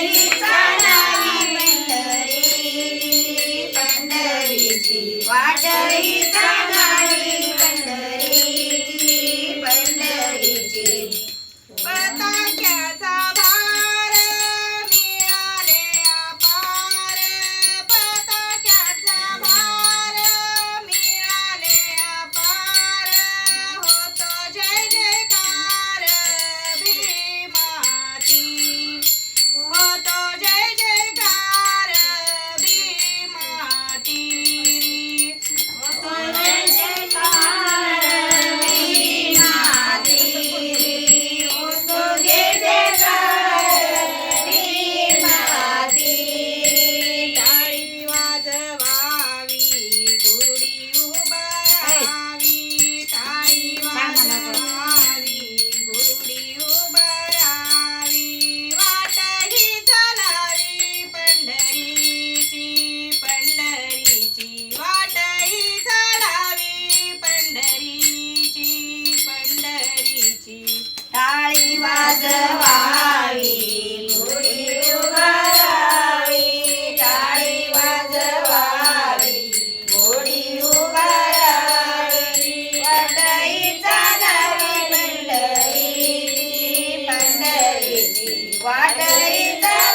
वाटही चालावी पंढरीची, पंढरीची वाटही चालावी पंढरीची, पंढरीची पताक्याचा भार मिळाले अपार, पताक्याचा भार मिळाले अपार, होतो जय जयकार भीमाची, होतो जय जयकार भीमाची, होतो जय जयकार भीमाची, होतो जय जयकार भीमाची, टाळी वाजवावी गुढी उभारावी, टाळी वाजवावी गुढी उभारावी, वाटही चालावी पंढरीची, पंढरीची वाटही चालावी पंढरीची, पंढरीची टाळी वाजवावी गुढी उभारावी, टाळी वाजवावी गुढी उभारावी, वाटही चालावी पंढरीची, पंढरीची वाटही चालावी